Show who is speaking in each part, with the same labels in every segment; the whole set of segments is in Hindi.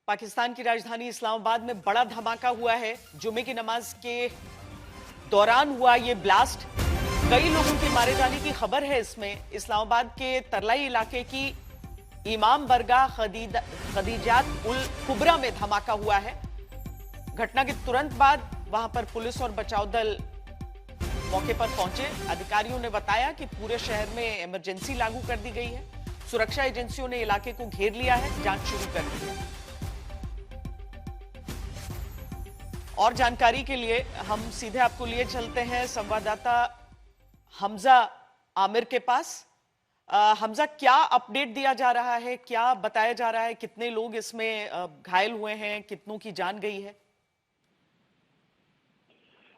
Speaker 1: पाकिस्तान की राजधानी इस्लामाबाद में बड़ा धमाका हुआ है। जुमे की नमाज के दौरान हुआ ये ब्लास्ट। कई लोगों के मारे जाने की खबर है। इसमें इस्लामाबाद के तरलाई इलाके की इमाम बरगाह खदीजात उल कुबरा में धमाका हुआ है। घटना के तुरंत बाद वहां पर पुलिस और बचाव दल मौके पर पहुंचे। अधिकारियों ने बताया कि पूरे शहर में इमरजेंसी लागू कर दी गई है। सुरक्षा एजेंसियों ने इलाके को घेर लिया है, जांच शुरू कर दी है। और जानकारी के लिए हम सीधे आपको लिए चलते हैं संवाददाता हमजा आमिर के पास। हमजा, क्या अपडेट दिया जा रहा है, क्या बताया जा रहा है, कितने लोग इसमें घायल हुए हैं, कितनों की जान गई है?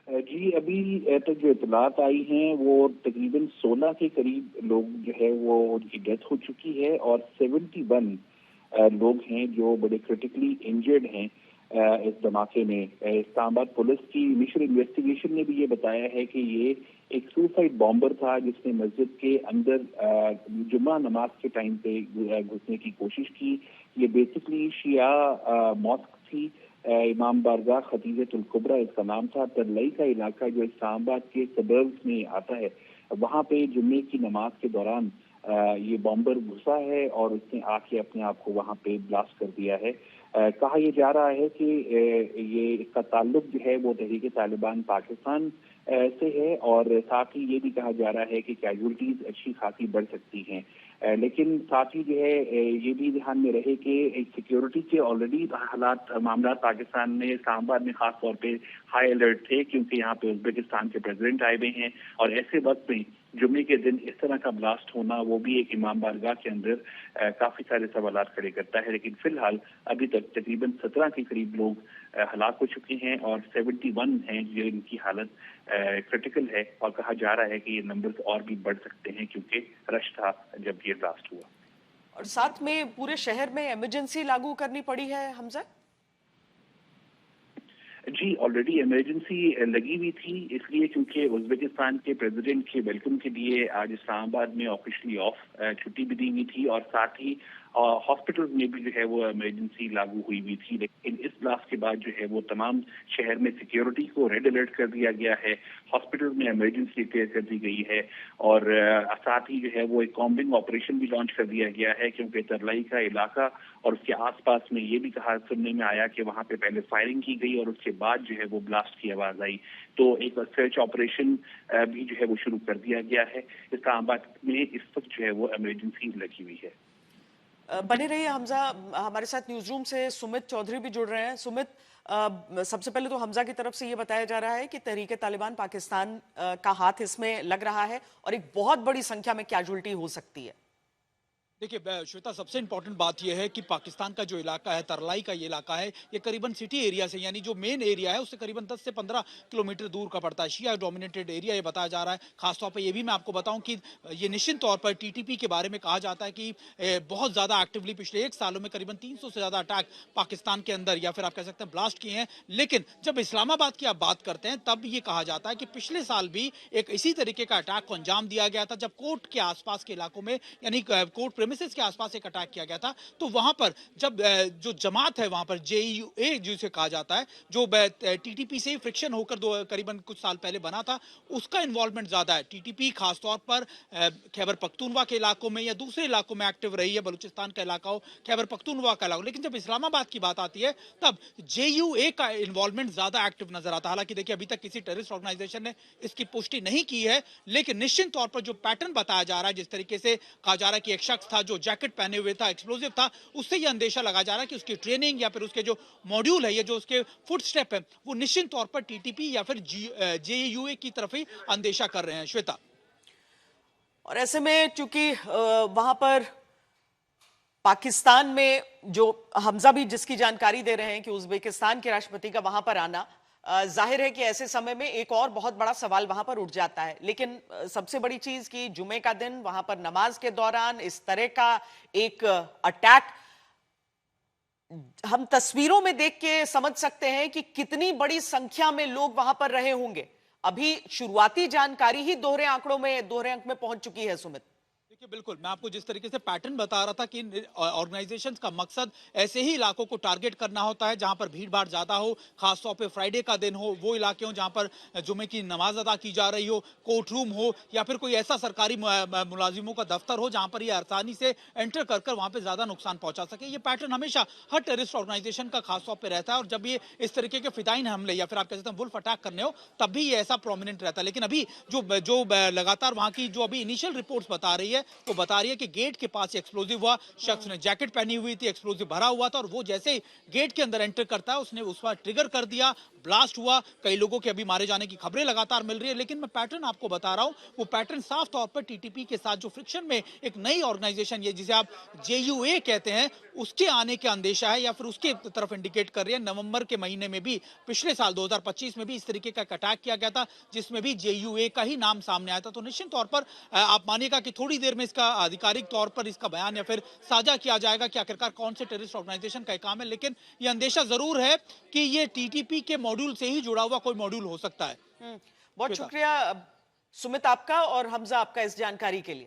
Speaker 2: जी, अभी तक जो इतलात आई हैं वो तकरीबन 16 के करीब लोग जो है वो उनकी डेथ हो चुकी है और 71 लोग हैं जो बड़े क्रिटिकली इंजर्ड हैं इस धमाके में। इस्लामाबाद पुलिस की इनिशियल इन्वेस्टिगेशन ने भी ये बताया है कि ये एक सुसाइड बॉम्बर था जिसने मस्जिद के अंदर जुम्मा नमाज के टाइम पे घुसने की कोशिश की। ये बेसिकली शिया मॉस्क थी, इमाम बारगाह खदीजतुल कुबरा इसका नाम था। तरलई का इलाका जो इस्लामाबाद के सबर्ब्स में आता है, वहां पे जुम्मे की नमाज के दौरान ये बॉम्बर घुसा है और उसने आके अपने आप को वहां पे ब्लास्ट कर दिया है। कहा यह जा रहा है कि ये इसका ताल्लुक जो है वो तहरीक तालिबान पाकिस्तान से है और साथ ही ये भी कहा जा रहा है कि कैजुअलिटीज अच्छी खासी बढ़ सकती हैं। लेकिन साथ ही जो है ये भी ध्यान में रहे कि सिक्योरिटी के ऑलरेडी हालात मामला पाकिस्तान में इस्लामाबाद में खास तौर पे हाई अलर्ट थे, क्योंकि यहाँ पे उज्बेकिस्तान के प्रेसिडेंट आए हुए हैं और ऐसे वक्त में जुम्मे के दिन इस तरह का ब्लास्ट होना वो भी एक इमाम बारगाह के अंदर काफी सारे सवालात खड़े करता है। लेकिन फिलहाल अभी तक तकरीबन 17 के करीब लोग हलाक हो चुके हैं और 71 हैं जिनकी हालत क्रिटिकल है और कहा जा रहा है कि ये नंबर्स और भी बढ़ सकते हैं क्योंकि रश था जब ये ब्लास्ट हुआ।
Speaker 1: और साथ में पूरे शहर में इमरजेंसी लागू करनी पड़ी है हमजा?
Speaker 2: जी, ऑलरेडी इमरजेंसी लगी हुई थी, इसलिए क्योंकि उज्बेकिस्तान के प्रेसिडेंट के वेलकम के लिए आज इस्लामाबाद में ऑफिशियली ऑफ छुट्टी भी दी हुई थी और साथ ही हॉस्पिटल में भी जो है वो इमरजेंसी लागू हुई हुई थी। लेकिन इस ब्लास्ट के बाद जो है वो तमाम शहर में सिक्योरिटी को रेड अलर्ट कर दिया गया है, हॉस्पिटल में इमरजेंसी डिक्लेयर कर दी गई है और साथ ही जो है वो एक कॉम्बिंग ऑपरेशन भी लॉन्च कर दिया गया है, क्योंकि तरलाई का इलाका और उसके आसपास में ये भी कहा सुनने में आया कि वहां पे पहले फायरिंग की गई और उसके बाद जो है वो ब्लास्ट की आवाज आई। तो एक सर्च ऑपरेशन भी जो है वो शुरू कर दिया गया है। इस्लामाबाद में इस वक्त जो है वो इमरजेंसी लगी हुई है।
Speaker 1: बने रहिए हमजा, हमारे साथ न्यूज रूम से सुमित चौधरी भी जुड़ रहे हैं। सुमित, सबसे पहले तो हमजा की तरफ से ये बताया जा रहा है कि तहरीक तालिबान पाकिस्तान का हाथ इसमें लग रहा है और एक बहुत बड़ी संख्या में कैजुअल्टी हो सकती है।
Speaker 3: देखिए श्वेता, सबसे इंपॉर्टेंट बात यह है कि पाकिस्तान का जो इलाका है, तरलाई का ये इलाका है, ये करीबन सिटी एरिया से, यानी जो मेन एरिया है उससे करीबन 10 से 15 किलोमीटर दूर का पड़ता है। शिया डोमिनेटेड एरिया ये बताया जा रहा है। खासतौर पर ये भी मैं आपको बताऊं कि ये निश्चित तौर पर टीटीपी के बारे में कहा जाता है कि बहुत ज्यादा एक्टिवली पिछले 1 सालों में करीबन 300 से ज्यादा अटैक पाकिस्तान के अंदर या फिर आप कह सकते हैं ब्लास्ट किए हैं। लेकिन जब इस्लामाबाद की आप बात करते हैं तब ये कहा जाता है कि पिछले साल भी एक इसी तरीके का अटैक को अंजाम दिया गया था, जब कोर्ट के आसपास के इलाकों में, यानी कोर्ट प्रेमिसेस के आसपास एक अटैक किया गया था। तो वहां पर जब जो जमात है वहां पर JUA जिसे कहा जाता है, जो टीटीपी से फ्रिक्शन होकर करीबन कुछ साल पहले बना था, उसका इन्वॉल्वमेंट ज्यादा है। टीटीपी खासतौर पर खैबर पख्तूनवा के इलाकों में या दूसरे इलाकों में एक्टिव रही है, बलूचिस्तान का इलाका हो, खैबर पख्तूनवा का इलाका। लेकिन जब इस्लामाबाद की बात आती है तब JUA का इन्वॉल्वमेंट ज्यादा एक्टिव नजर आता है। हालांकि देखिए अभी तक किसी टेररिस्ट ऑर्गेनाइजेशन ने इसकी पुष्टि नहीं की है, लेकिन निश्चित तौर पर जो पैटर्न बताया जा रहा है, जिस तरीके से कहा जा रहा है कि एक शख्स था जो जैकेट पहने हुए था, एक्सप्लोसिव था, उससे यह अंदेशा लगा जा रहा है कि उसकी ट्रेनिंग या फिर उसके जो मॉड्यूल है, ये जो उसके फुट स्टेप है, वो निश्चित तौर पर टीटीपी या फिर JUA की तरफ ही अंदेशा कर रहे हैं। श्वेता,
Speaker 1: और ऐसे में चूंकि वहां पर पाकिस्तान में जो हमजा भी जिसकी जानकारी दे रहे हैं कि उज्बेकिस्तान के राष्ट्रपति का वहां पर आना, जाहिर है कि ऐसे समय में एक और बहुत बड़ा सवाल वहां पर उठ जाता है। लेकिन सबसे बड़ी चीज कि जुमे का दिन वहां पर नमाज के दौरान इस तरह का एक अटैक हम तस्वीरों में देख के समझ सकते हैं कि कितनी बड़ी संख्या में लोग वहां पर रहे होंगे। अभी शुरुआती जानकारी ही दोहरे अंक में पहुंच चुकी है सुमित।
Speaker 3: देखिए बिल्कुल, मैं आपको जिस तरीके से पैटर्न बता रहा था कि ऑर्गेनाइजेशंस का मकसद ऐसे ही इलाकों को टारगेट करना होता है जहां पर भीड़ भाड़ ज्यादा हो, खासतौर पे फ्राइडे का दिन हो, वो इलाके हो जहां पर जुमे की नमाज अदा की जा रही हो, कोर्ट रूम हो या फिर कोई ऐसा सरकारी मुलाजिमों का दफ्तर हो जहां पर ये आसानी से एंटर कर वहां पर ज्यादा नुकसान पहुंचा सके। ये पैटर्न हमेशा हर टेररिस्ट ऑर्गेनाइजेशन का खासतौर पर रहता है, और जब ये इस तरीके के फिदाइन हमले या फिर आप कह सकते हैं वुल्फ अटैक करने हो, तब भी ये ऐसा प्रोमिनेंट रहता है। लेकिन अभी जो जो लगातार वहां की जो अभी इनिशियल रिपोर्ट्स बता रही है, वो बता रही है कि गेट के पास एक्सप्लोजिव हुआ, शख्स ने जैकेट पहनी हुई थी, एक्सप्लोजिव भरा हुआ था, और वो जैसे ही गेट के अंदर एंटर करता है उसने उस पर ट्रिगर कर दिया, ब्लास्ट हुआ। कई लोगों के अभी मारे जाने की खबरें लगातार मिल रही है, लेकिन मैं पैटर्न आपको बता रहा हूं, वो पैटर्न साफ तौर पर टीटीपी के साथ जो फ्रिक्शन में एक नई ऑर्गेनाइजेशन ये जिसे आप जेयूए कहते हैं, उसके आने का अंदेशा है या फिर उसके तरफ इंडिकेट कर रही है। नवंबर के महीने में भी पिछले साल 2025 में भी इस तरीके का अटैक किया गया था जिसमें भी जेयूए का ही नाम सामने आया था। तो निश्चित तौर पर आप मानिएगा कि थोड़ी देर में इसका आधिकारिक तौर पर इसका बयान या फिर साझा किया जाएगा कि आखिरकार कौन से टेररिस्ट ऑर्गेनाइजेशन का काम है, लेकिन यह अंदेशा जरूर है कि ये टीटीपी के मॉड्यूल से ही जुड़ा हुआ कोई मॉड्यूल हो सकता है।
Speaker 1: बहुत शुक्रिया सुमित आपका और हमजा आपका इस जानकारी के लिए।